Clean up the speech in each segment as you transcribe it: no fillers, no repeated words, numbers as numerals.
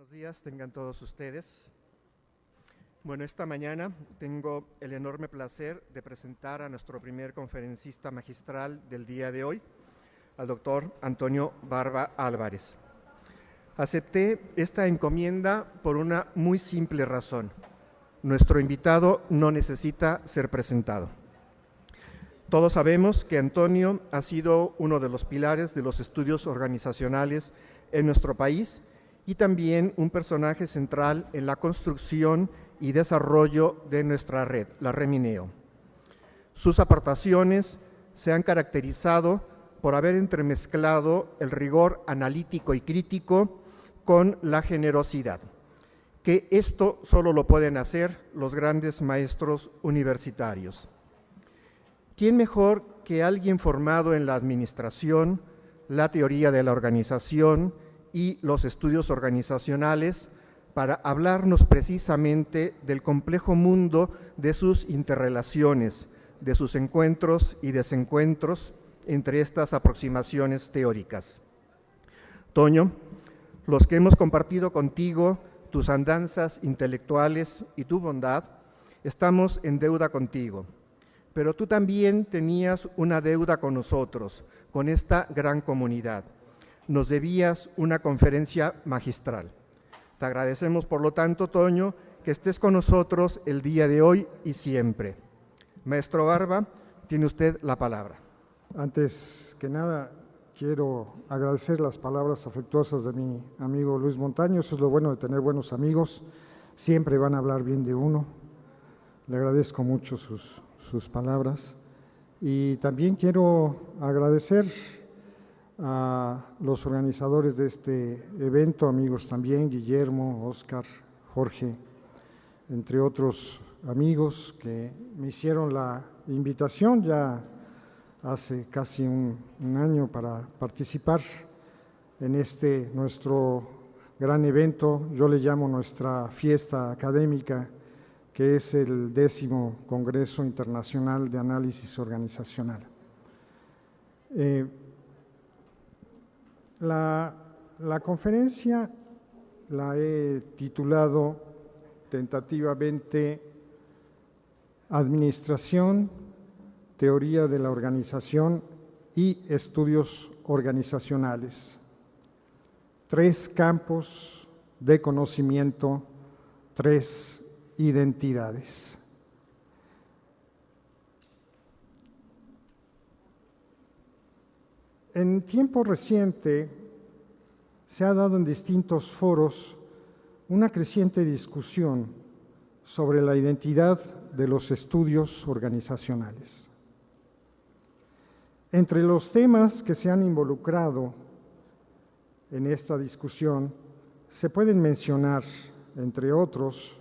Buenos días, tengan todos ustedes. Bueno, esta mañana tengo el enorme placer de presentar a nuestro primer conferencista magistral del día de hoy, al doctor Antonio Barba Álvarez. Acepté esta encomienda por una muy simple razón. Nuestro invitado no necesita ser presentado. Todos sabemos que Antonio ha sido uno de los pilares de los estudios organizacionales en nuestro país y también un personaje central en la construcción y desarrollo de nuestra red, la Remineo. Sus aportaciones se han caracterizado por haber entremezclado el rigor analítico y crítico con la generosidad, que esto solo lo pueden hacer los grandes maestros universitarios. ¿Quién mejor que alguien formado en la administración, la teoría de la organización y los estudios organizacionales para hablarnos precisamente del complejo mundo de sus interrelaciones, de sus encuentros y desencuentros entre estas aproximaciones teóricas? Toño, los que hemos compartido contigo tus andanzas intelectuales y tu bondad, estamos en deuda contigo, pero tú también tenías una deuda con nosotros, con esta gran comunidad. Nos debías una conferencia magistral. Te agradecemos, por lo tanto, Toño, que estés con nosotros el día de hoy y siempre. Maestro Barba, tiene usted la palabra. Antes que nada, quiero agradecer las palabras afectuosas de mi amigo Luis Montaño. Eso es lo bueno de tener buenos amigos. Siempre van a hablar bien de uno. Le agradezco mucho sus palabras. Y también quiero agradecer a los organizadores de este evento, amigos también, Guillermo, Oscar, Jorge, entre otros amigos que me hicieron la invitación ya hace casi un año para participar en este nuestro gran evento. Yo le llamo nuestra fiesta académica, que es el 10º Congreso Internacional de Análisis Organizacional. La conferencia la he titulado tentativamente Administración, Teoría de la Organización y Estudios Organizacionales. 3 campos de conocimiento, 3 identidades. En tiempo reciente se ha dado en distintos foros una creciente discusión sobre la identidad de los estudios organizacionales. Entre los temas que se han involucrado en esta discusión se pueden mencionar, entre otros,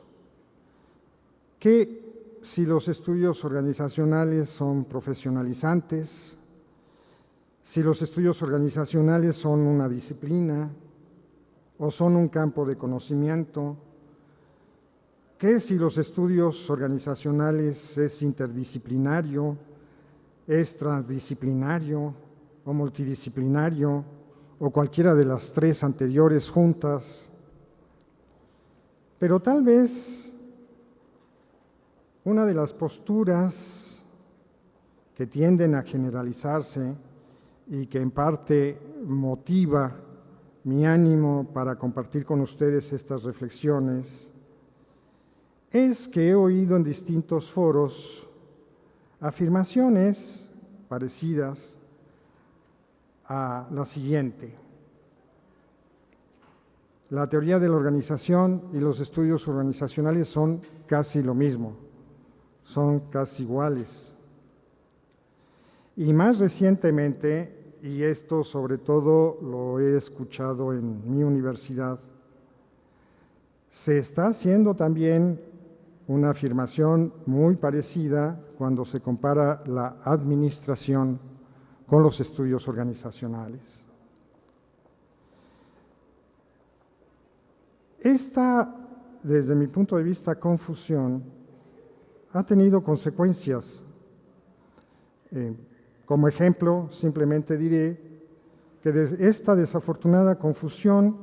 que si los estudios organizacionales son profesionalizantes, si los estudios organizacionales son una disciplina o son un campo de conocimiento, que si los estudios organizacionales es interdisciplinario, es transdisciplinario o multidisciplinario o cualquiera de las 3 anteriores juntas. Pero tal vez una de las posturas que tienden a generalizarse y que en parte motiva mi ánimo para compartir con ustedes estas reflexiones, es que he oído en distintos foros afirmaciones parecidas a la siguiente: la teoría de la organización y los estudios organizacionales son casi lo mismo, son casi iguales. Y más recientemente, y esto sobre todo lo he escuchado en mi universidad, se está haciendo también una afirmación muy parecida cuando se compara la administración con los estudios organizacionales. Esta, desde mi punto de vista, confusión ha tenido consecuencias. Como ejemplo, simplemente diré que esta desafortunada confusión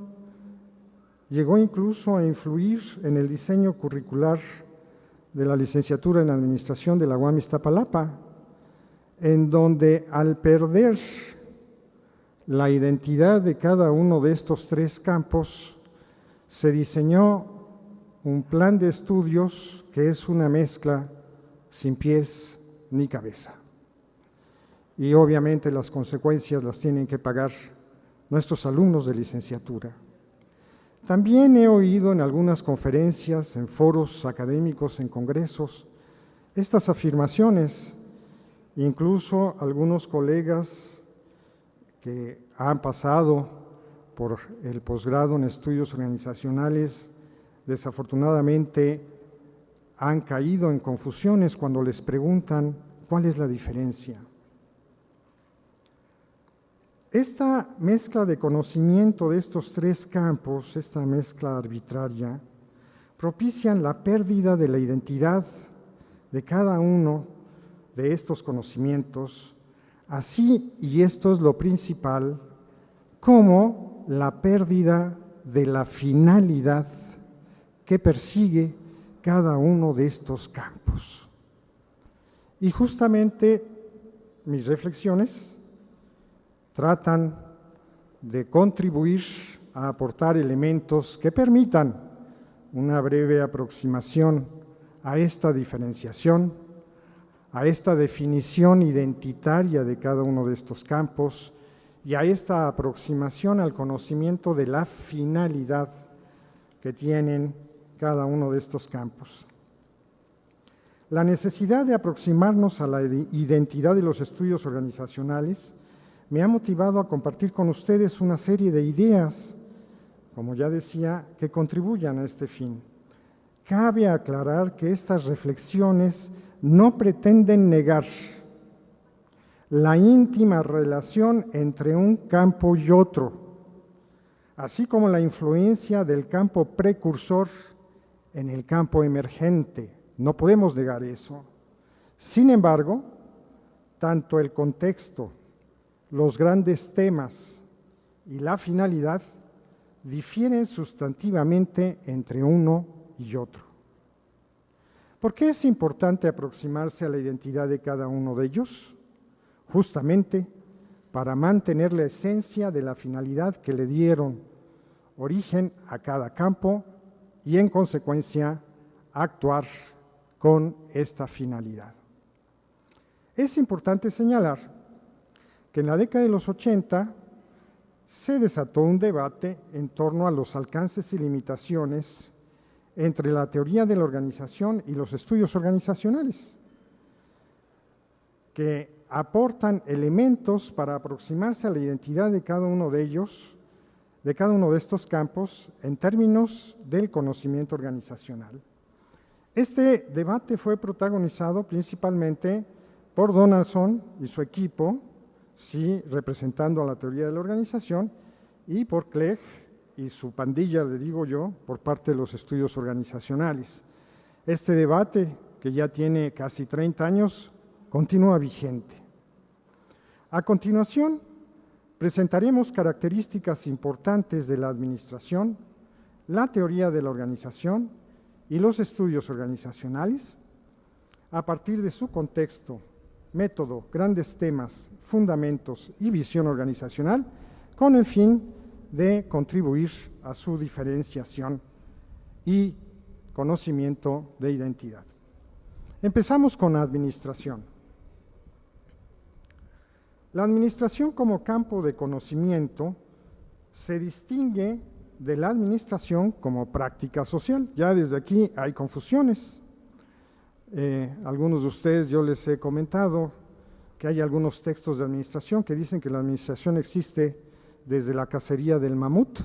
llegó incluso a influir en el diseño curricular de la licenciatura en Administración de la UAM Iztapalapa, en donde al perder la identidad de cada uno de estos tres campos, se diseñó un plan de estudios que es una mezcla sin pies ni cabeza. Y obviamente las consecuencias las tienen que pagar nuestros alumnos de licenciatura. También he oído en algunas conferencias, en foros académicos, en congresos, estas afirmaciones. Incluso algunos colegas que han pasado por el posgrado en estudios organizacionales, desafortunadamente han caído en confusiones cuando les preguntan cuál es la diferencia. Esta mezcla de conocimiento de estos tres campos, esta mezcla arbitraria, propician la pérdida de la identidad de cada uno de estos conocimientos, así, y esto es lo principal, como la pérdida de la finalidad que persigue cada uno de estos campos. Y justamente mis reflexiones tratan de contribuir a aportar elementos que permitan una breve aproximación a esta diferenciación, a esta definición identitaria de cada uno de estos campos y a esta aproximación al conocimiento de la finalidad que tienen cada uno de estos campos. La necesidad de aproximarnos a la identidad de los estudios organizacionales me ha motivado a compartir con ustedes una serie de ideas, como ya decía, que contribuyan a este fin. Cabe aclarar que estas reflexiones no pretenden negar la íntima relación entre un campo y otro, así como la influencia del campo precursor en el campo emergente. No podemos negar eso. Sin embargo, tanto el contexto, los grandes temas y la finalidad difieren sustantivamente entre uno y otro. ¿Por qué es importante aproximarse a la identidad de cada uno de ellos? Justamente para mantener la esencia de la finalidad que le dieron origen a cada campo y, en consecuencia, actuar con esta finalidad. Es importante señalar que en la década de los 80 se desató un debate en torno a los alcances y limitaciones entre la teoría de la organización y los estudios organizacionales, que aportan elementos para aproximarse a la identidad de cada uno de ellos, de cada uno de estos campos, en términos del conocimiento organizacional. Este debate fue protagonizado principalmente por Donaldson y su equipo, sí, representando a la teoría de la organización, y por Clegg y su pandilla, le digo yo, por parte de los estudios organizacionales. Este debate, que ya tiene casi 30 años, continúa vigente. A continuación, presentaremos características importantes de la administración, la teoría de la organización y los estudios organizacionales, a partir de su contexto, método, grandes temas, fundamentos y visión organizacional, con el fin de contribuir a su diferenciación y conocimiento de identidad. Empezamos con la administración. La administración como campo de conocimiento se distingue de la administración como práctica social. Ya desde aquí hay confusiones. Algunos de ustedes yo les he comentado que hay algunos textos de administración que dicen que la administración existe desde la cacería del mamut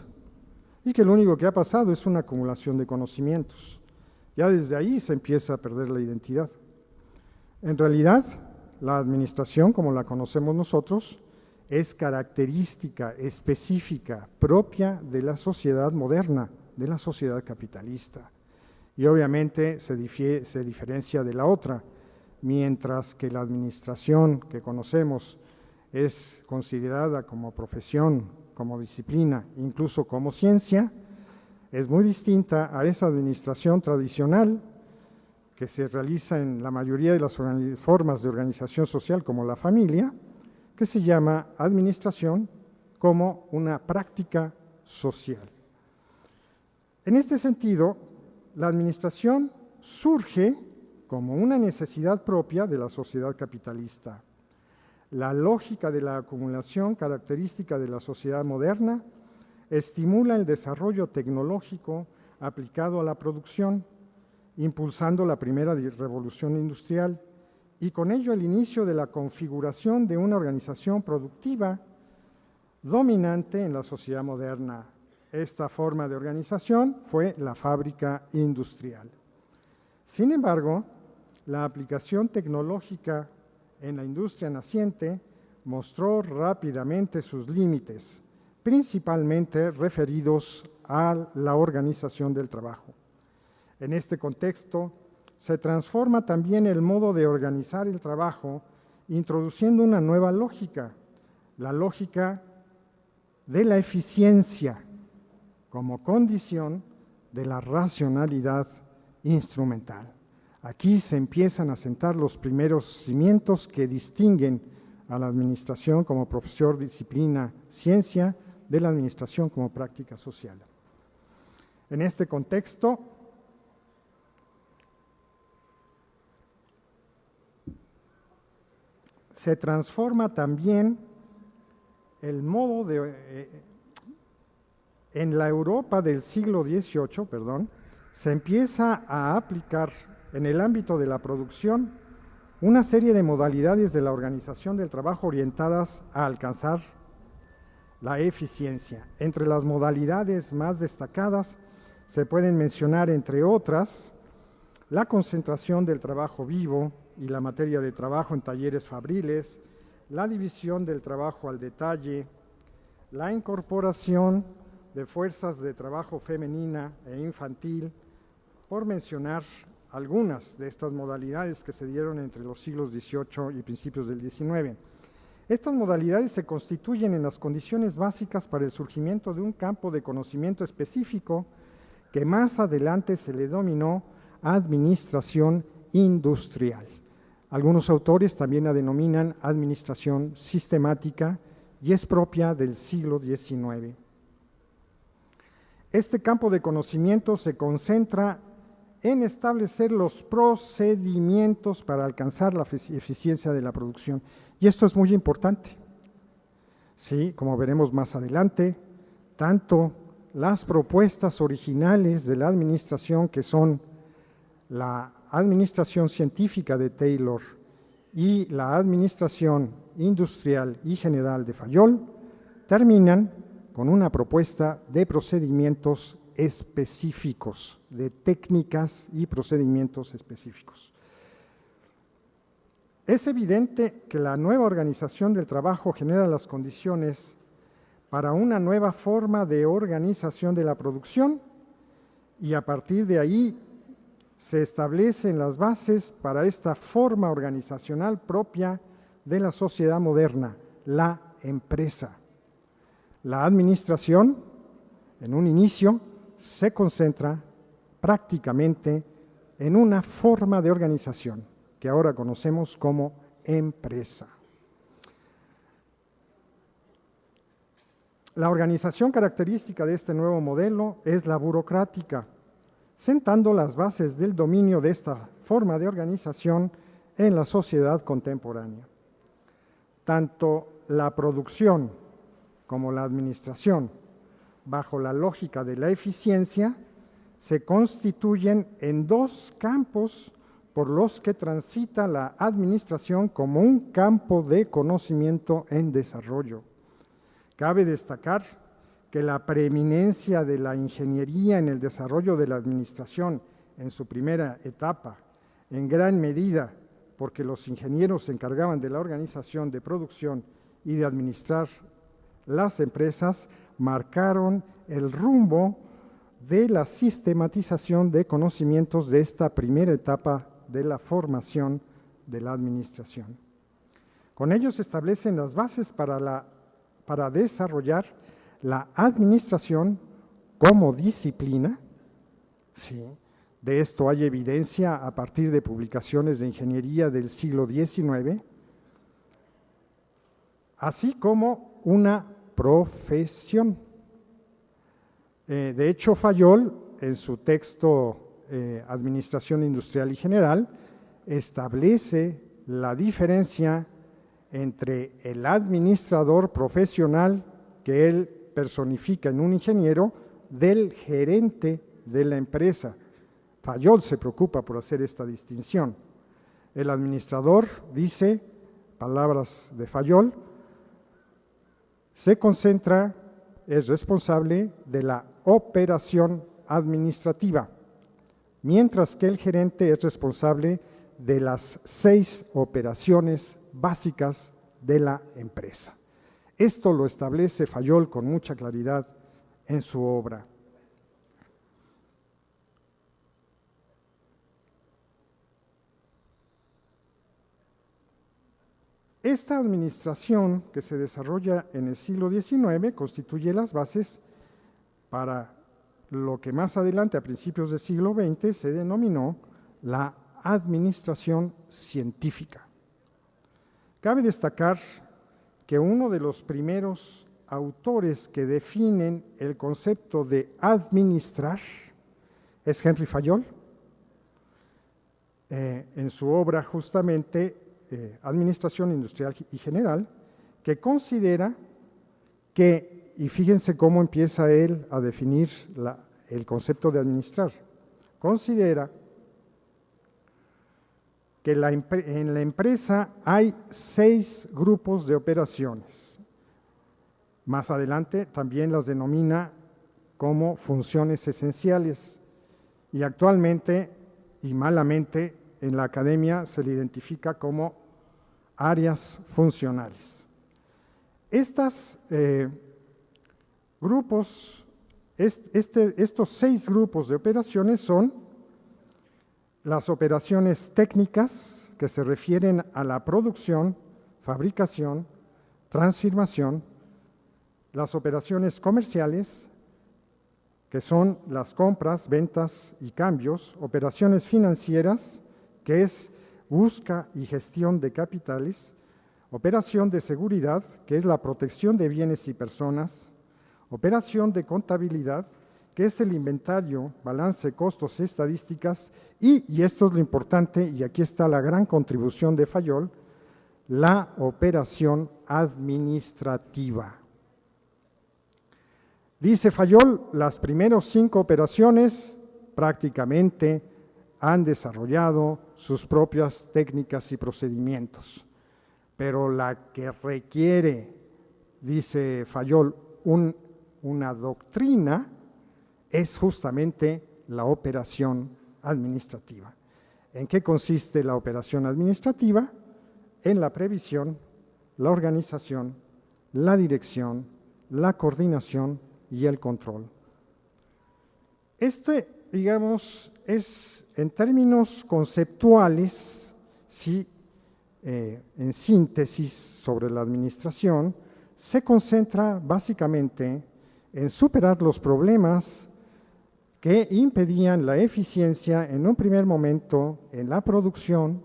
y que lo único que ha pasado es una acumulación de conocimientos. Ya desde ahí se empieza a perder la identidad. En realidad, la administración, como la conocemos nosotros, es característica específica propia de la sociedad moderna, de la sociedad capitalista. Y obviamente se diferencia de la otra, mientras que la administración que conocemos es considerada como profesión, como disciplina, incluso como ciencia, Es muy distinta a esa administración tradicional que se realiza en la mayoría de las formas de organización social como la familia, que se llama administración como una práctica social. En este sentido, la administración surge como una necesidad propia de la sociedad capitalista. La lógica de la acumulación característica de la sociedad moderna estimula el desarrollo tecnológico aplicado a la producción, impulsando la primera revolución industrial y con ello el inicio de la configuración de una organización productiva dominante en la sociedad moderna. Esta forma de organización fue la fábrica industrial. Sin embargo, la aplicación tecnológica en la industria naciente mostró rápidamente sus límites, principalmente referidos a la organización del trabajo. En este contexto, se transforma también el modo de organizar el trabajo, introduciendo una nueva lógica, la lógica de la eficiencia como condición de la racionalidad instrumental. Aquí se empiezan a sentar los primeros cimientos que distinguen a la administración como profesor, disciplina, ciencia, de la administración como práctica social. En este contexto, se transforma también el modo de… en la Europa del siglo XVIII, se empieza a aplicar en el ámbito de la producción una serie de modalidades de la organización del trabajo orientadas a alcanzar la eficiencia. Entre las modalidades más destacadas se pueden mencionar, entre otras, la concentración del trabajo vivo y la materia de trabajo en talleres fabriles, la división del trabajo al detalle, la incorporación de fuerzas de trabajo femenina e infantil, por mencionar algunas de estas modalidades que se dieron entre los siglos XVIII y principios del XIX. Estas modalidades se constituyen en las condiciones básicas para el surgimiento de un campo de conocimiento específico que más adelante se le denominó administración industrial. Algunos autores también la denominan administración sistemática y es propia del siglo XIX. Este campo de conocimiento se concentra en establecer los procedimientos para alcanzar la eficiencia de la producción. Y esto es muy importante. Sí, como veremos más adelante, tanto las propuestas originales de la administración, que son la administración científica de Taylor y la administración industrial y general de Fayol, terminan con una propuesta de procedimientos específicos, de técnicas y procedimientos específicos. Es evidente que la nueva organización del trabajo genera las condiciones para una nueva forma de organización de la producción y a partir de ahí se establecen las bases para esta forma organizacional propia de la sociedad moderna, la empresa. La administración, en un inicio, se concentra prácticamente en una forma de organización que ahora conocemos como empresa. La organización característica de este nuevo modelo es la burocrática, sentando las bases del dominio de esta forma de organización en la sociedad contemporánea. Tanto la producción como la administración, bajo la lógica de la eficiencia, se constituyen en dos campos por los que transita la administración como un campo de conocimiento en desarrollo. Cabe destacar que la preeminencia de la ingeniería en el desarrollo de la administración en su primera etapa, en gran medida porque los ingenieros se encargaban de la organización de producción y de administrar las empresas, marcaron el rumbo de la sistematización de conocimientos de esta primera etapa de la formación de la administración. Con ello se establecen las bases para desarrollar la administración como disciplina. ¿Sí? De esto hay evidencia a partir de publicaciones de ingeniería del siglo XIX, así como una profesión. De hecho, Fayol, en su texto Administración Industrial y General, establece la diferencia entre el administrador profesional que él personifica en un ingeniero del gerente de la empresa. Fayol se preocupa por hacer esta distinción. El administrador, dice, palabras de Fayol, se concentra, es responsable de la operación administrativa, mientras que el gerente es responsable de las 6 operaciones básicas de la empresa. Esto lo establece Fayol con mucha claridad en su obra. Esta administración que se desarrolla en el siglo XIX constituye las bases para lo que más adelante, a principios del siglo XX, se denominó la administración científica. Cabe destacar que uno de los primeros autores que definen el concepto de administrar es Henry Fayol, en su obra justamente Administración Industrial y General, que considera que, y fíjense cómo empieza él a definir el concepto de administrar, considera que en la empresa hay 6 grupos de operaciones. Más adelante también las denomina como funciones esenciales y actualmente y malamente en la academia se le identifica como áreas funcionales. Estos 6 grupos de operaciones son las operaciones técnicas, que se refieren a la producción, fabricación, transformación, las operaciones comerciales, que son las compras, ventas y cambios, operaciones financieras, que es busca y gestión de capitales, operación de seguridad, que es la protección de bienes y personas, operación de contabilidad, que es el inventario, balance, costos, estadísticas, y esto es lo importante, y aquí está la gran contribución de Fayol, la operación administrativa. Dice Fayol, las primeras 5 operaciones prácticamente han desarrollado sus propias técnicas y procedimientos, pero la que requiere, dice Fayol, una doctrina es justamente la operación administrativa. ¿En qué consiste la operación administrativa? En la previsión, la organización, la dirección, la coordinación y el control. Digamos, es en términos conceptuales, sí, en síntesis sobre la administración, se concentra básicamente en superar los problemas que impedían la eficiencia en un primer momento en la producción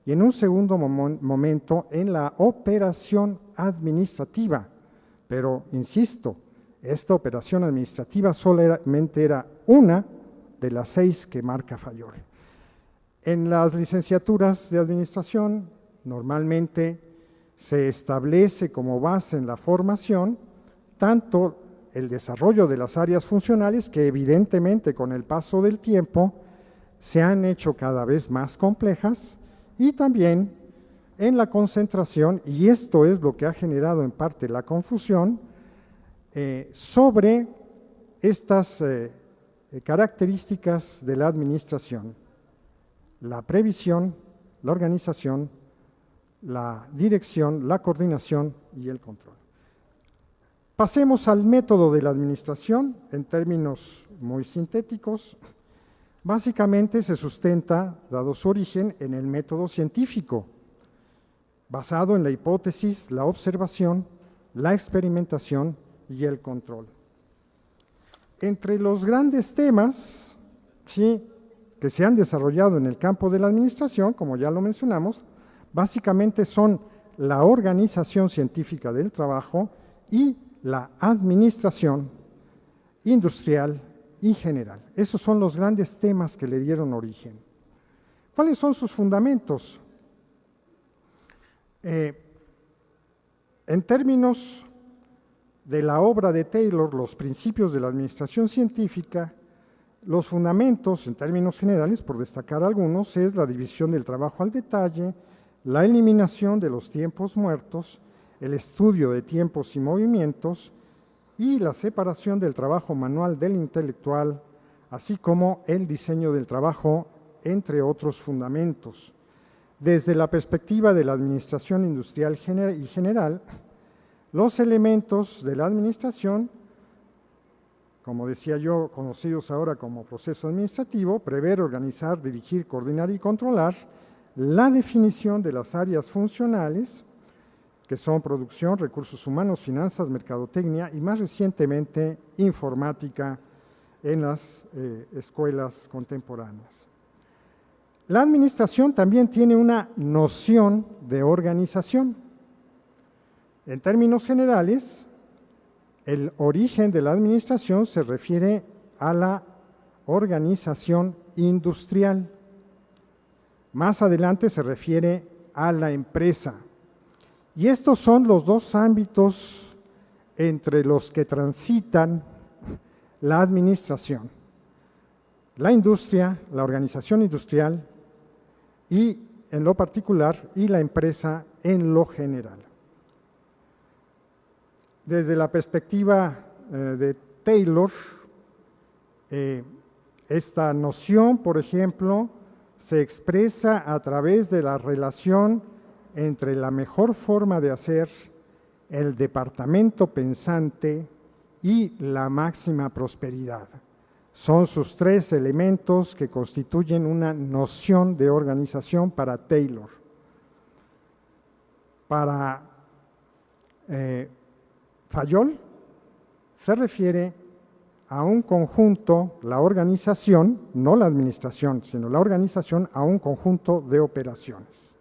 y en un segundo momento en la operación administrativa. Pero, insisto, esta operación administrativa solamente era una de las 6 que marca Fayol. En las licenciaturas de administración, normalmente se establece como base en la formación tanto el desarrollo de las áreas funcionales, que evidentemente con el paso del tiempo se han hecho cada vez más complejas, y también en la concentración, y esto es lo que ha generado en parte la confusión, sobre estas características de la administración: la previsión, la organización, la dirección, la coordinación y el control. Pasemos al método de la administración en términos muy sintéticos. Básicamente se sustenta, dado su origen, en el método científico, basado en la hipótesis, la observación, la experimentación y el control. entre los grandes temas, ¿sí?, que se han desarrollado en el campo de la administración, como ya lo mencionamos, básicamente son la organización científica del trabajo y la administración industrial y general. Esos son los grandes temas que le dieron origen. ¿Cuáles son sus fundamentos? En términos de la obra de Taylor, Los principios de la administración científica, los fundamentos, en términos generales, por destacar algunos, es la división del trabajo al detalle, la eliminación de los tiempos muertos, el estudio de tiempos y movimientos y la separación del trabajo manual del intelectual, así como el diseño del trabajo, entre otros fundamentos. Desde la perspectiva de la administración industrial y general, los elementos de la administración, como decía yo, conocidos ahora como proceso administrativo, prever, organizar, dirigir, coordinar y controlar, la definición de las áreas funcionales, que son producción, recursos humanos, finanzas, mercadotecnia y más recientemente informática en las escuelas contemporáneas. La administración también tiene una noción de organización. En términos generales, el origen de la administración se refiere a la organización industrial. Más adelante se refiere a la empresa. Y estos son los dos ámbitos entre los que transitan la administración. La industria, la organización industrial y en lo particular, y la empresa en lo general. Desde la perspectiva de Taylor, esta noción, por ejemplo, se expresa a través de la relación entre la mejor forma de hacer, el departamento pensante y la máxima prosperidad. Son sus tres elementos que constituyen una noción de organización para Taylor. Para Fayol se refiere a un conjunto, la organización, no la administración, sino la organización a un conjunto de operaciones.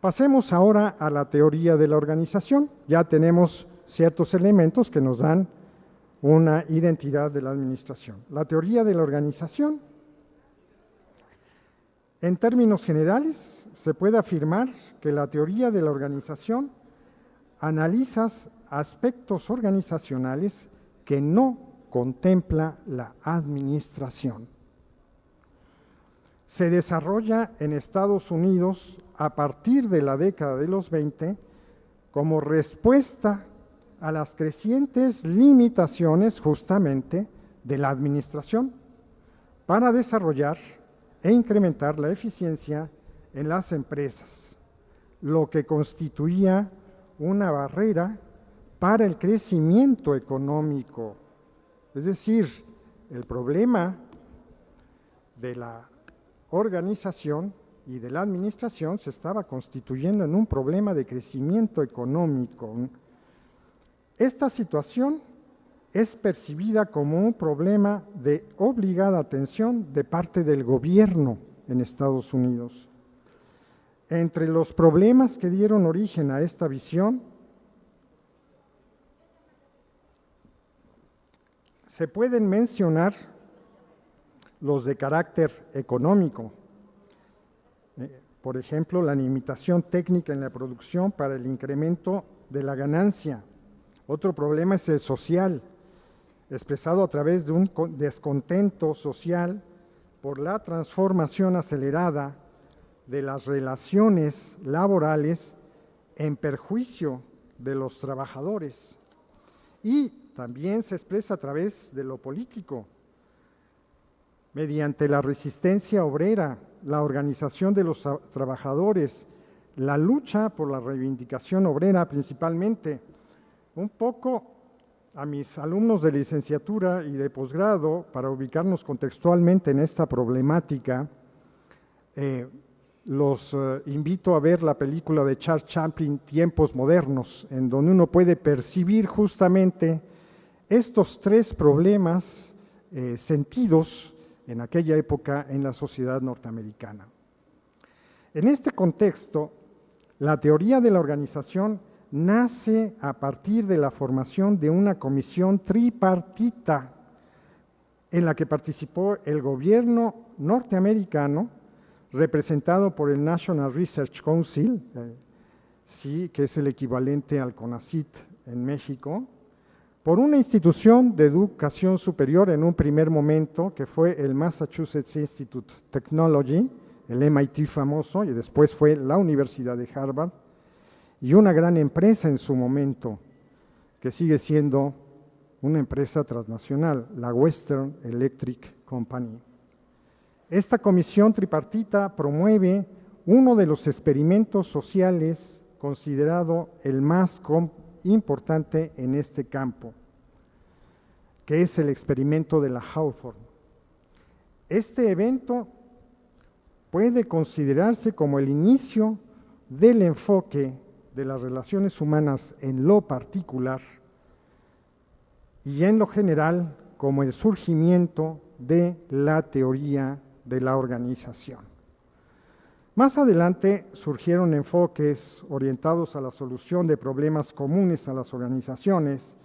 Pasemos ahora a la teoría de la organización. Ya tenemos ciertos elementos que nos dan una identidad de la administración. La teoría de la organización, en términos generales, se puede afirmar que la teoría de la organización analiza aspectos organizacionales que no contempla la administración. Se desarrolla en Estados Unidos a partir de la década de los 20 como respuesta a las crecientes limitaciones justamente de la administración para desarrollar e incrementar la eficiencia en las empresas, lo que constituía una barrera para el crecimiento económico. Es decir, el problema de la organización y de la administración se estaba constituyendo en un problema de crecimiento económico. Esta situación es percibida como un problema de obligada atención de parte del gobierno en Estados Unidos. Entre los problemas que dieron origen a esta visión, se pueden mencionar los de carácter económico. Por ejemplo, la limitación técnica en la producción para el incremento de la ganancia. Otro problema es el social, expresado a través de un descontento social por la transformación acelerada de las relaciones laborales en perjuicio de los trabajadores. Y también se expresa a través de lo político, mediante la resistencia obrera, la organización de los trabajadores, la lucha por la reivindicación obrera principalmente. Un poco a mis alumnos de licenciatura y de posgrado, para ubicarnos contextualmente en esta problemática, los invito a ver la película de Charles Chaplin, Tiempos Modernos, en donde uno puede percibir justamente estos tres problemas sentidos en aquella época en la sociedad norteamericana. En este contexto, la teoría de la organización nace a partir de la formación de una comisión tripartita en la que participó el gobierno norteamericano, representado por el National Research Council, sí, que es el equivalente al CONACYT en México, por una institución de educación superior en un primer momento, que fue el Massachusetts Institute of Technology, el MIT famoso, y después fue la Universidad de Harvard, y una gran empresa en su momento, que sigue siendo una empresa transnacional, la Western Electric Company. Esta comisión tripartita promueve uno de los experimentos sociales considerado el más importante en este campo, que es el experimento de la Hawthorne. Este evento puede considerarse como el inicio del enfoque de las relaciones humanas en lo particular y en lo general como el surgimiento de la teoría de la organización. Más adelante surgieron enfoques orientados a la solución de problemas comunes a las organizaciones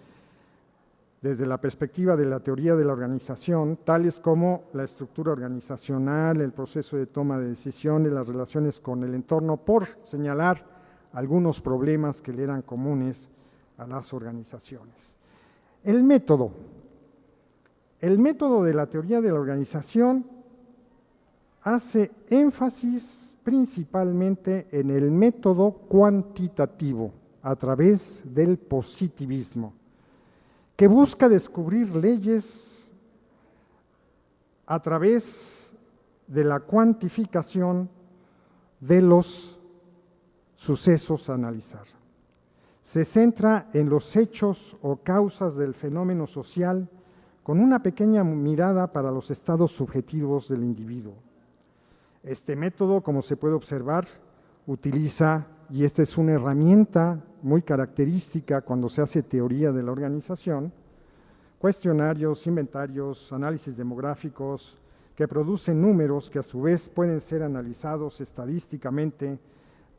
desde la perspectiva de la teoría de la organización, tales como la estructura organizacional, el proceso de toma de decisiones, las relaciones con el entorno, por señalar algunos problemas que le eran comunes a las organizaciones. El método de la teoría de la organización hace énfasis principalmente en el método cuantitativo a través del positivismo, que busca descubrir leyes a través de la cuantificación de los sucesos a analizar. Se centra en los hechos o causas del fenómeno social con una pequeña mirada para los estados subjetivos del individuo. Este método, como se puede observar, utiliza, y esta es una herramienta muy característica cuando se hace teoría de la organización, cuestionarios, inventarios, análisis demográficos, que producen números que a su vez pueden ser analizados estadísticamente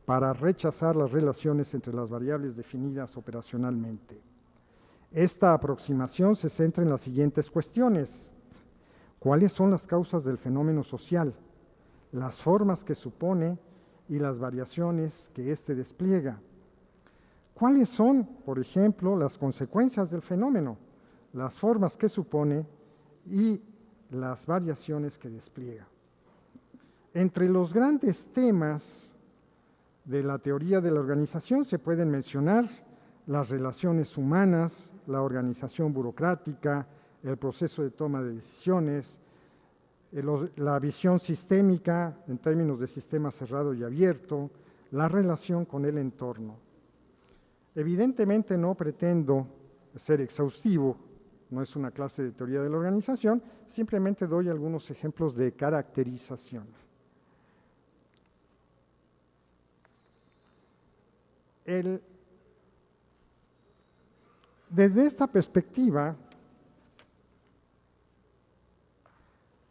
para rechazar las relaciones entre las variables definidas operacionalmente. Esta aproximación se centra en las siguientes cuestiones. ¿Cuáles son las causas del fenómeno social? Las formas que supone y las variaciones que éste despliega. ¿Cuáles son, por ejemplo, las consecuencias del fenómeno? Las formas que supone y las variaciones que despliega. Entre los grandes temas de la teoría de la organización se pueden mencionar las relaciones humanas, la organización burocrática, el proceso de toma de decisiones, la visión sistémica en términos de sistema cerrado y abierto, la relación con el entorno. Evidentemente no pretendo ser exhaustivo, no es una clase de teoría de la organización, simplemente doy algunos ejemplos de caracterización. Desde esta perspectiva,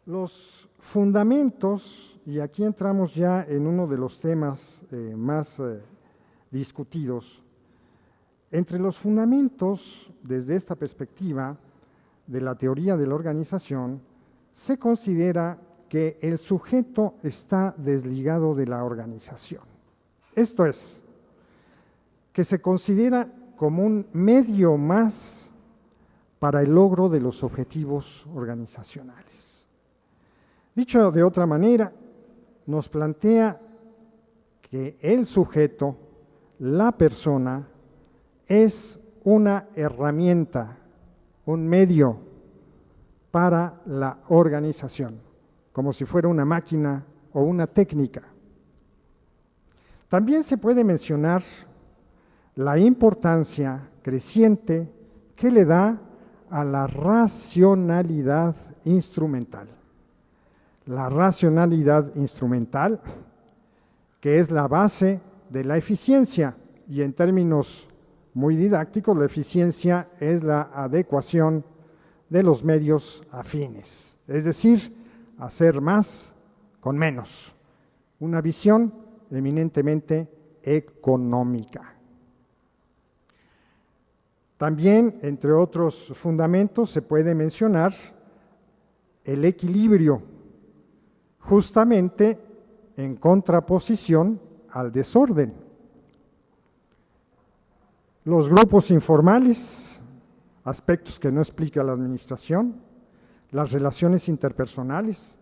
los fundamentos, y aquí entramos ya en uno de los temas más discutidos, entre los fundamentos, desde esta perspectiva de la teoría de la organización, se considera que el sujeto está desligado de la organización. Esto es, que se considera como un medio más para el logro de los objetivos organizacionales. Dicho de otra manera, nos plantea que el sujeto, la persona, es una herramienta, un medio para la organización, como si fuera una máquina o una técnica. También se puede mencionar la importancia creciente que le da a la racionalidad instrumental. La racionalidad instrumental, que es la base de la eficiencia y en términos muy didácticos, la eficiencia es la adecuación de los medios afines, es decir, hacer más con menos. Una visión eminentemente económica. También, entre otros fundamentos, se puede mencionar el equilibrio, justamente en contraposición al desorden. Los grupos informales, aspectos que no explica la administración, las relaciones interpersonales,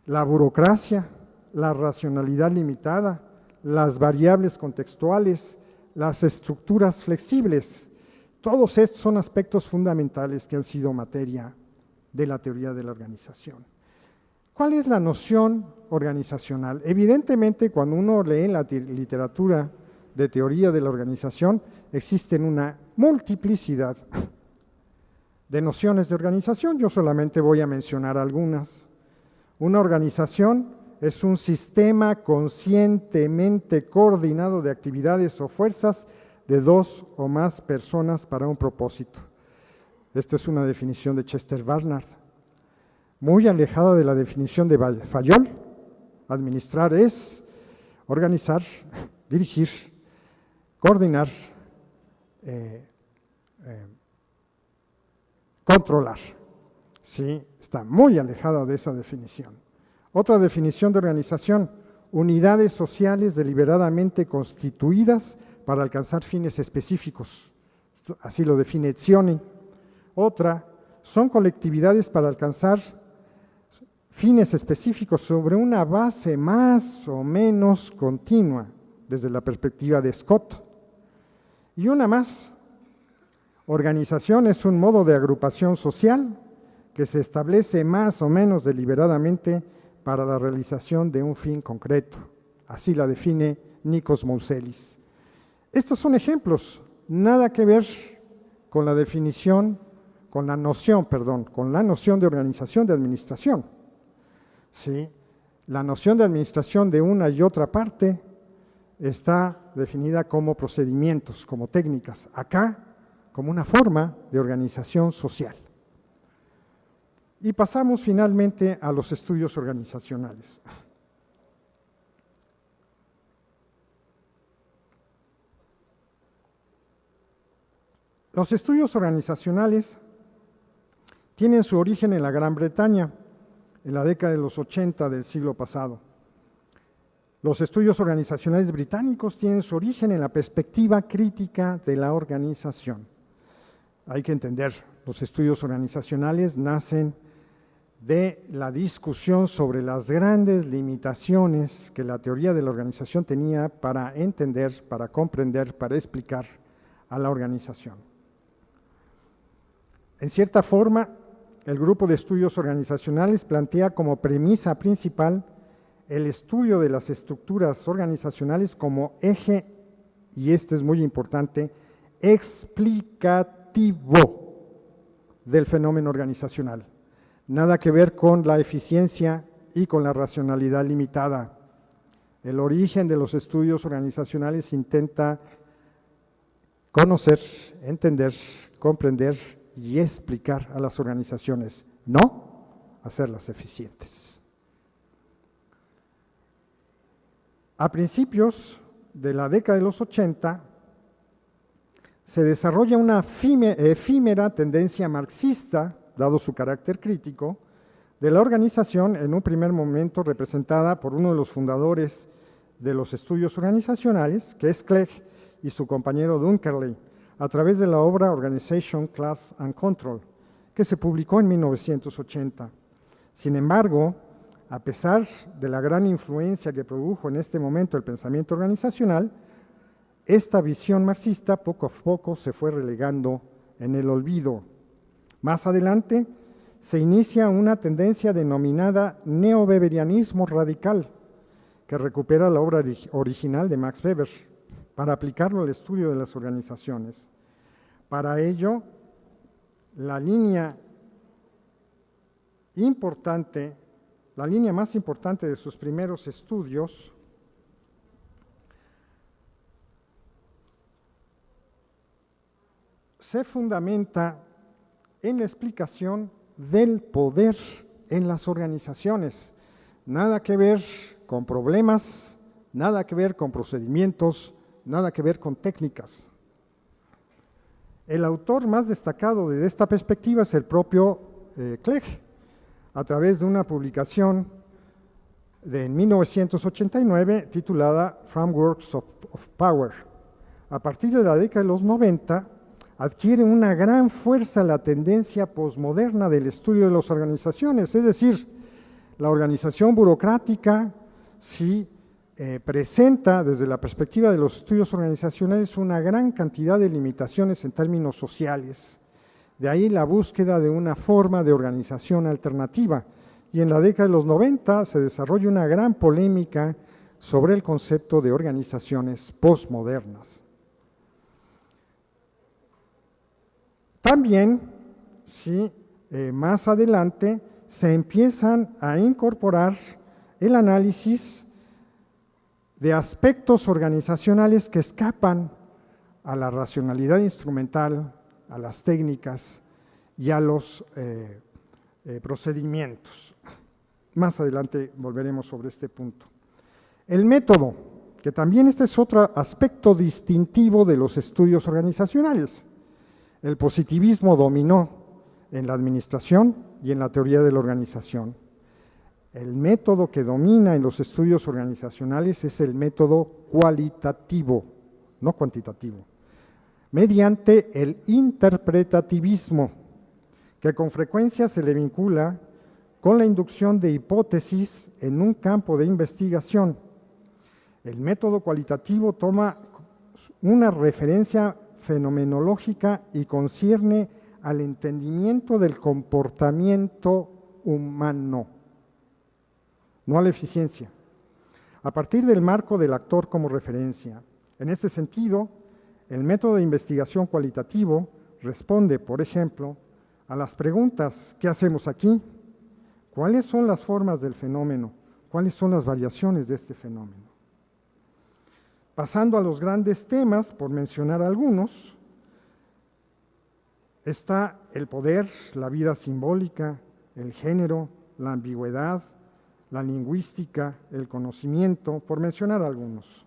la burocracia, la racionalidad limitada, las variables contextuales, las estructuras flexibles. Todos estos son aspectos fundamentales que han sido materia de la teoría de la organización. ¿Cuál es la noción organizacional? Evidentemente, cuando uno lee la literatura de teoría de la organización, existen una multiplicidad de nociones de organización. Yo solamente voy a mencionar algunas. Una organización es un sistema conscientemente coordinado de actividades o fuerzas de dos o más personas para un propósito. Esta es una definición de Chester Barnard, muy alejada de la definición de Fayol. Administrar es organizar, dirigir, coordinar, controlar. Sí, está muy alejada de esa definición. Otra definición de organización: unidades sociales deliberadamente constituidas para alcanzar fines específicos. Así lo define Etzioni. Otra, son colectividades para alcanzar fines específicos sobre una base más o menos continua, desde la perspectiva de Scott. Y una más, organización es un modo de agrupación social que se establece más o menos deliberadamente para la realización de un fin concreto. Así la define Nikos Mousselis. Estos son ejemplos, nada que ver con la definición, con la noción de organización de administración. ¿Sí? La noción de administración de una y otra parte está definida como procedimientos, como técnicas. Acá, como una forma de organización social. Y pasamos finalmente a los estudios organizacionales. Los estudios organizacionales tienen su origen en la Gran Bretaña, en la década de los 80 del siglo pasado. Los estudios organizacionales británicos tienen su origen en la perspectiva crítica de la organización. Hay que entender, los estudios organizacionales nacen de la discusión sobre las grandes limitaciones que la teoría de la organización tenía para entender, para comprender, para explicar a la organización. En cierta forma, el grupo de estudios organizacionales plantea como premisa principal el estudio de las estructuras organizacionales como eje, y este es muy importante, explicativo del fenómeno organizacional. Nada que ver con la eficiencia y con la racionalidad limitada. El origen de los estudios organizacionales intenta conocer, entender, comprender y explicar a las organizaciones, no hacerlas eficientes. A principios de la década de los 80 se desarrolla una efímera tendencia marxista, dado su carácter crítico, de la organización, en un primer momento representada por uno de los fundadores de los estudios organizacionales, que es Clegg, y su compañero Dunkerley, a través de la obra Organization, Class and Control, que se publicó en 1980. Sin embargo, a pesar de la gran influencia que produjo en este momento el pensamiento organizacional, esta visión marxista poco a poco se fue relegando en el olvido. Más adelante se inicia una tendencia denominada neoweberianismo radical, que recupera la obra original de Max Weber para aplicarlo al estudio de las organizaciones. Para ello, la línea más importante de sus primeros estudios se fundamenta en la explicación del poder en las organizaciones. Nada que ver con problemas, nada que ver con procedimientos, nada que ver con técnicas. El autor más destacado de esta perspectiva es el propio Clegg, a través de una publicación de 1989 titulada Frameworks of Power. A partir de la década de los 90, adquiere una gran fuerza la tendencia posmoderna del estudio de las organizaciones, es decir, la organización burocrática sí presenta desde la perspectiva de los estudios organizacionales una gran cantidad de limitaciones en términos sociales. De ahí la búsqueda de una forma de organización alternativa. Y en la década de los 90 se desarrolla una gran polémica sobre el concepto de organizaciones postmodernas. También, sí, más adelante se empiezan a incorporar el análisis de aspectos organizacionales que escapan a la racionalidad instrumental, a las técnicas y a los procedimientos. Más adelante volveremos sobre este punto. El método, que también este es otro aspecto distintivo de los estudios organizacionales. El positivismo dominó en la administración y en la teoría de la organización. El método que domina en los estudios organizacionales es el método cualitativo, no cuantitativo, mediante el interpretativismo, que con frecuencia se le vincula con la inducción de hipótesis en un campo de investigación. El método cualitativo toma una referencia fenomenológica y concierne al entendimiento del comportamiento humano, no a la eficiencia, a partir del marco del actor como referencia. En este sentido, el método de investigación cualitativo responde, por ejemplo, a las preguntas: ¿qué hacemos aquí? ¿Cuáles son las formas del fenómeno? ¿Cuáles son las variaciones de este fenómeno? Pasando a los grandes temas, por mencionar algunos, está el poder, la vida simbólica, el género, la ambigüedad, la lingüística, el conocimiento, por mencionar algunos.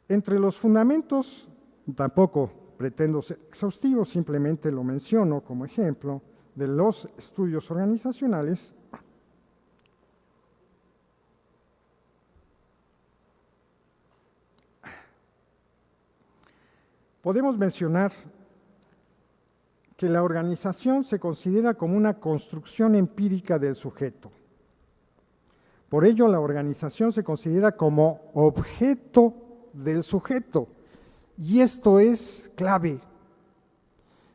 Entre los fundamentos, tampoco pretendo ser exhaustivo, simplemente lo menciono como ejemplo, de los estudios organizacionales, podemos mencionar que la organización se considera como una construcción empírica del sujeto. Por ello, la organización se considera como objeto del sujeto, y esto es clave.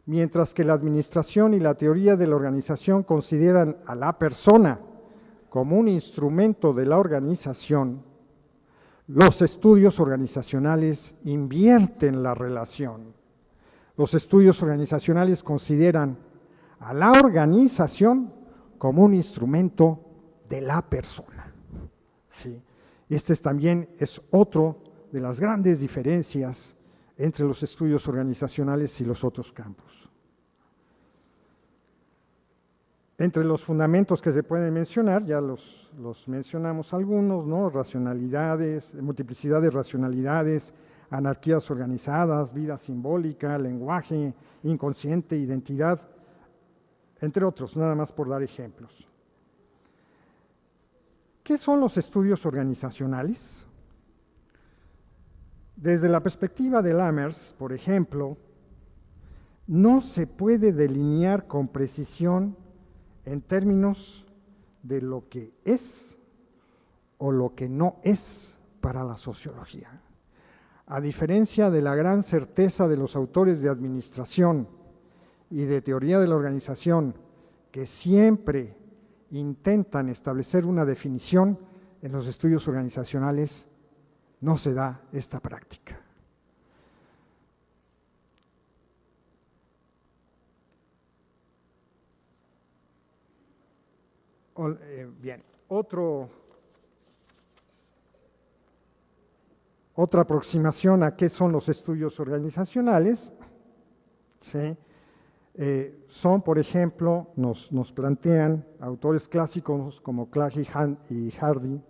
Mientras que la administración y la teoría de la organización consideran a la persona como un instrumento de la organización, los estudios organizacionales invierten la relación. Los estudios organizacionales consideran a la organización como un instrumento de la persona. ¿Sí? Este también es otro de las grandes diferencias entre los estudios organizacionales y los otros campos. Entre los fundamentos que se pueden mencionar, ya los mencionamos algunos, ¿no? Racionalidades, multiplicidad de racionalidades, anarquías organizadas, vida simbólica, lenguaje inconsciente, identidad, entre otros, nada más por dar ejemplos. ¿Qué son los estudios organizacionales? Desde la perspectiva de Lammers, por ejemplo, no se puede delinear con precisión en términos de lo que es o lo que no es para la sociología. A diferencia de la gran certeza de los autores de administración y de teoría de la organización, que siempre intentan establecer una definición, en los estudios organizacionales no se da esta práctica. Bien, otra aproximación a qué son los estudios organizacionales, ¿sí? Son, por ejemplo, nos plantean autores clásicos como Clarke y Hardy,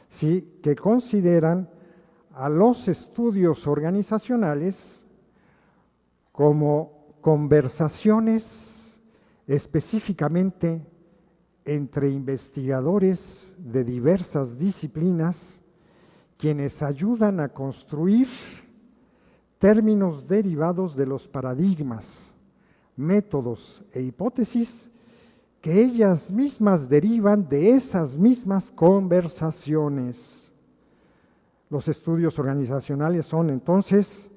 ¿sí?, que consideran a los estudios organizacionales como conversaciones específicamente entre investigadores de diversas disciplinas, quienes ayudan a construir términos derivados de los paradigmas, métodos e hipótesis que ellas mismas derivan de esas mismas conversaciones. Los estudios organizacionales son entonces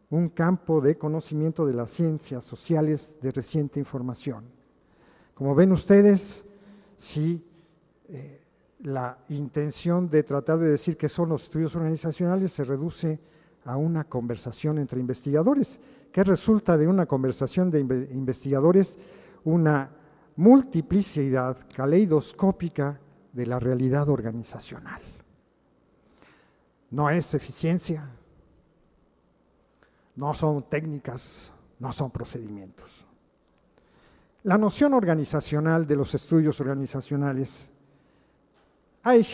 un campo de conocimiento de las ciencias sociales de reciente información. Como ven ustedes, sí, la intención de tratar de decir qué son los estudios organizacionales se reduce a una conversación entre investigadores. ¿Qué resulta de una conversación de investigadores? Una multiplicidad caleidoscópica de la realidad organizacional. No es eficiencia, no son técnicas, no son procedimientos. La noción organizacional de los estudios organizacionales, hay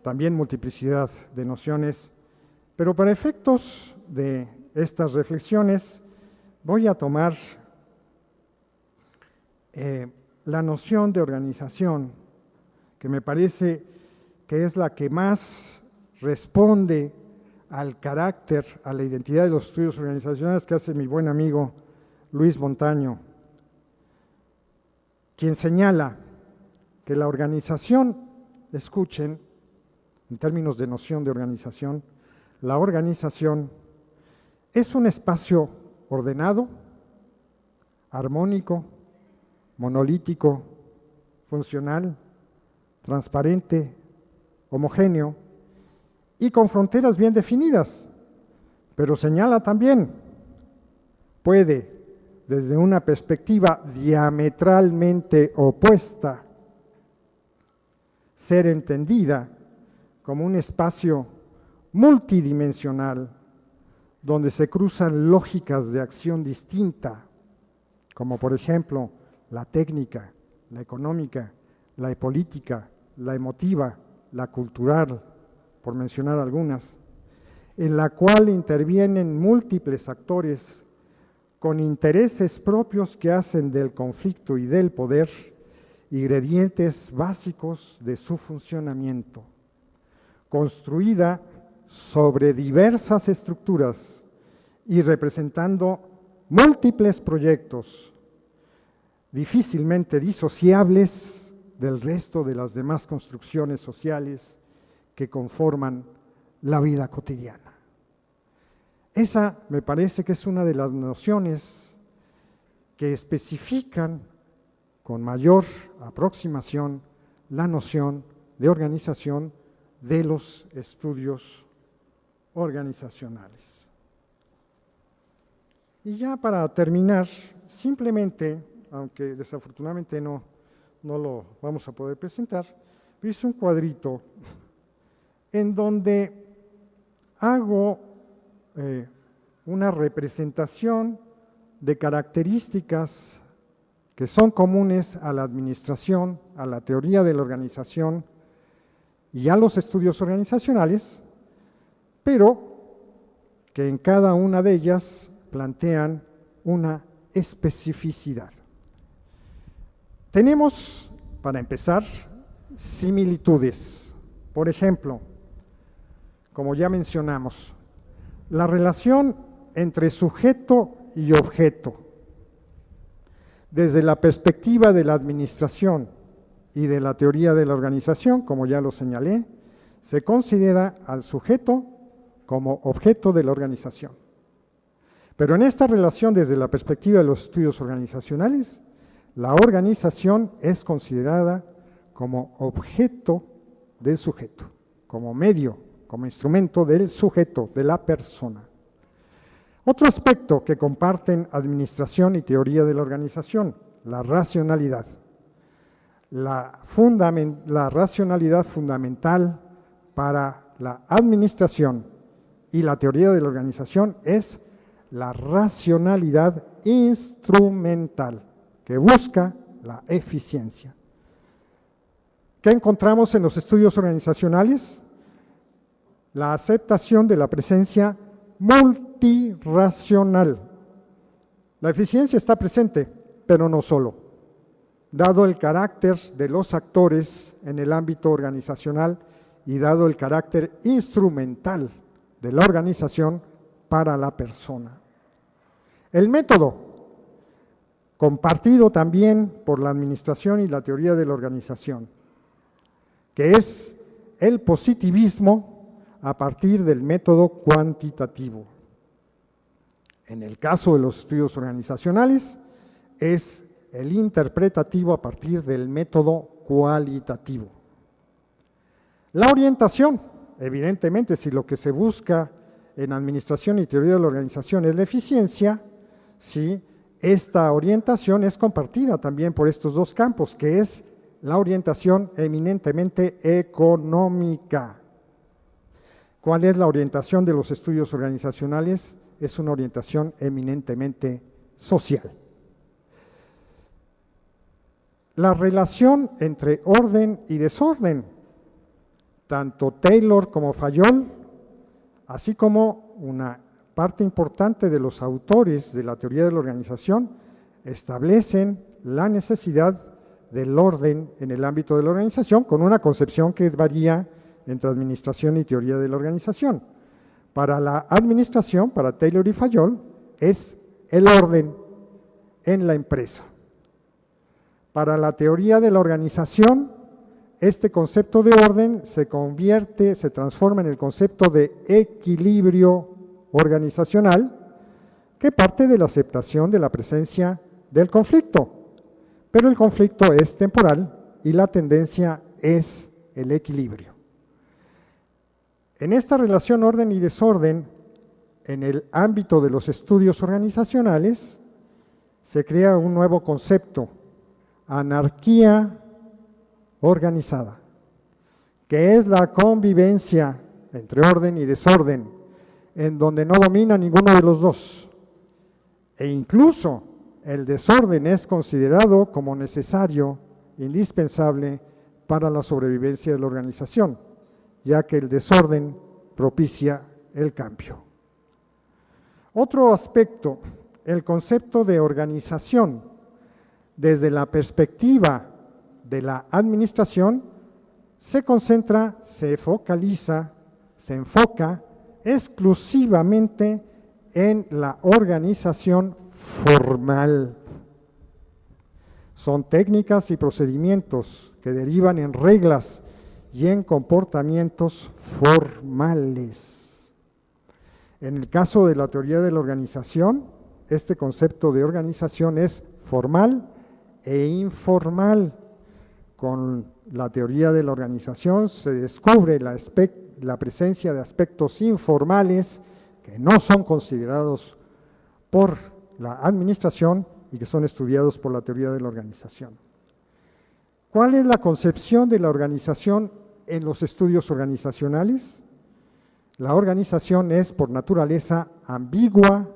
también multiplicidad de nociones, pero para efectos de estas reflexiones voy a tomar la noción de organización, que me parece que es la que más responde al carácter, a la identidad de los estudios organizacionales que hace mi buen amigo Luis Montaño, quien señala que la organización, escuchen, en términos de noción de organización, la organización es un espacio ordenado, armónico, monolítico, funcional, transparente, homogéneo y con fronteras bien definidas, pero señala también, puede, desde una perspectiva diametralmente opuesta, ser entendida como un espacio multidimensional donde se cruzan lógicas de acción distinta, como por ejemplo la técnica, la económica, la política, la emotiva, la cultural, por mencionar algunas, en la cual intervienen múltiples actores con intereses propios que hacen del conflicto y del poder ingredientes básicos de su funcionamiento, construida sobre diversas estructuras y representando múltiples proyectos difícilmente disociables del resto de las demás construcciones sociales que conforman la vida cotidiana. Esa me parece que es una de las nociones que especifican con mayor aproximación la noción de organización de los estudios organizacionales. Y ya para terminar, simplemente, aunque desafortunadamente no lo vamos a poder presentar, hice un cuadrito en donde hago una representación de características que son comunes a la administración, a la teoría de la organización y a los estudios organizacionales, pero que en cada una de ellas plantean una especificidad. Tenemos, para empezar, similitudes. Por ejemplo, como ya mencionamos, la relación entre sujeto y objeto, desde la perspectiva de la administración y de la teoría de la organización, como ya lo señalé, se considera al sujeto como objeto de la organización. Pero en esta relación, desde la perspectiva de los estudios organizacionales, la organización es considerada como objeto del sujeto, como medio, como instrumento del sujeto, de la persona. Otro aspecto que comparten administración y teoría de la organización, la racionalidad. La racionalidad fundamental para la administración y la teoría de la organización es la racionalidad instrumental, que busca la eficiencia. ¿Qué encontramos en los estudios organizacionales? La aceptación de la presencia multirracional. La eficiencia está presente, pero no solo. Dado el carácter de los actores en el ámbito organizacional y dado el carácter instrumental de la organización para la persona. El método, compartido también por la administración y la teoría de la organización, que es el positivismo a partir del método cuantitativo. En el caso de los estudios organizacionales, es el interpretativo a partir del método cualitativo. La orientación, evidentemente, si lo que se busca en administración y teoría de la organización es la eficiencia, ¿sí? Esta orientación es compartida también por estos dos campos, que es la orientación eminentemente económica. ¿Cuál es la orientación de los estudios organizacionales? Es una orientación eminentemente social. La relación entre orden y desorden, tanto Taylor como Fayol, así como una parte importante de los autores de la teoría de la organización, establecen la necesidad del orden en el ámbito de la organización con una concepción que varía entre administración y teoría de la organización. Para la administración, para Taylor y Fayol, es el orden en la empresa. Para la teoría de la organización, este concepto de orden se transforma en el concepto de equilibrio organizacional, que parte de la aceptación de la presencia del conflicto. Pero el conflicto es temporal y la tendencia es el equilibrio. En esta relación orden y desorden, en el ámbito de los estudios organizacionales, se crea un nuevo concepto, anarquía organizada, que es la convivencia entre orden y desorden, en donde no domina ninguno de los dos. E incluso el desorden es considerado como necesario, indispensable para la sobrevivencia de la organización, ya que el desorden propicia el cambio. Otro aspecto, el concepto de organización, desde la perspectiva de la administración, se concentra, se focaliza, se enfoca exclusivamente en la organización formal. Son técnicas y procedimientos que derivan en reglas y en comportamientos formales. En el caso de la teoría de la organización, este concepto de organización es formal e informal. Con la teoría de la organización se descubre la presencia de aspectos informales que no son considerados por la administración y que son estudiados por la teoría de la organización. ¿Cuál es la concepción de la organización en los estudios organizacionales? La organización es por naturaleza ambigua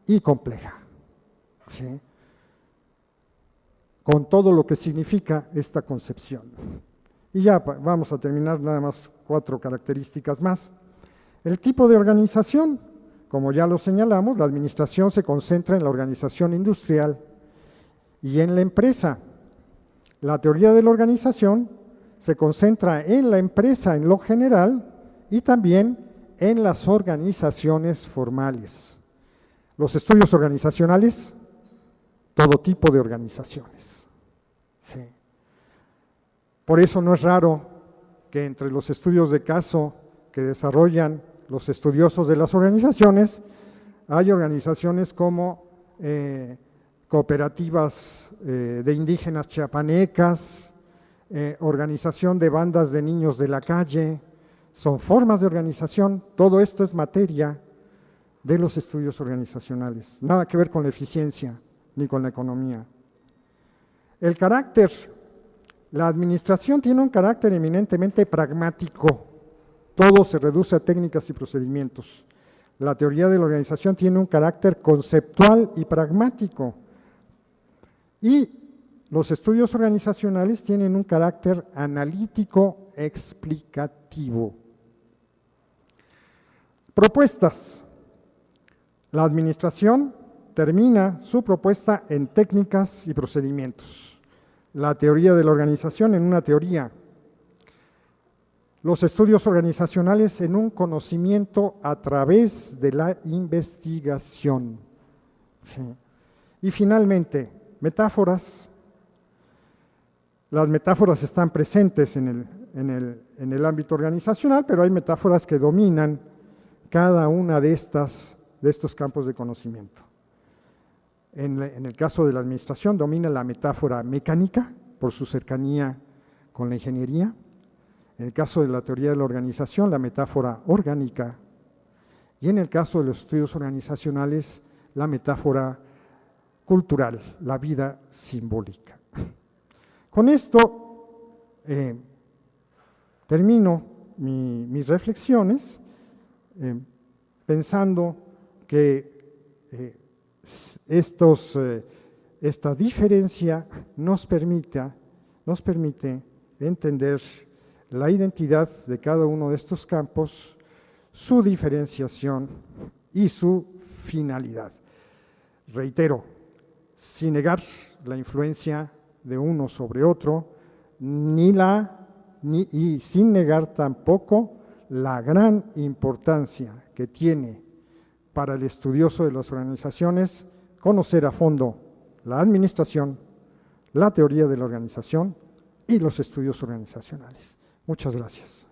y compleja, ¿sí? Con todo lo que significa esta concepción. Y ya vamos a terminar, nada más 4 características más. El tipo de organización, como ya lo señalamos, la administración se concentra en la organización industrial y en la empresa. La teoría de la organización se concentra en la empresa en lo general y también en las organizaciones formales. Los estudios organizacionales, todo tipo de organizaciones. Sí. Por eso no es raro que entre los estudios de caso que desarrollan los estudiosos de las organizaciones, hay organizaciones como cooperativas de indígenas chiapanecas, organización de bandas de niños de la calle, son formas de organización, todo esto es materia de los estudios organizacionales, nada que ver con la eficiencia ni con la economía. El carácter, la administración tiene un carácter eminentemente pragmático, todo se reduce a técnicas y procedimientos. la teoría de la organización tiene un carácter conceptual y pragmático, y los estudios organizacionales tienen un carácter analítico explicativo. Propuestas. La administración termina su propuesta en técnicas y procedimientos. La teoría de la organización en una teoría. Los estudios organizacionales en un conocimiento a través de la investigación. Sí. Y finalmente, metáforas. Las metáforas están presentes en el ámbito organizacional, pero hay metáforas que dominan cada una de estos campos de conocimiento. En el caso de la administración domina la metáfora mecánica por su cercanía con la ingeniería. En el caso de la teoría de la organización, la metáfora orgánica. Y en el caso de los estudios organizacionales, la metáfora cultural, la vida simbólica. Con esto termino mis reflexiones pensando que esta diferencia nos permite entender la identidad de cada uno de estos campos, su diferenciación y su finalidad. Reitero, sin negar la influencia de uno sobre otro, y sin negar tampoco la gran importancia que tiene para el estudioso de las organizaciones conocer a fondo la administración, la teoría de la organización y los estudios organizacionales. Muchas gracias.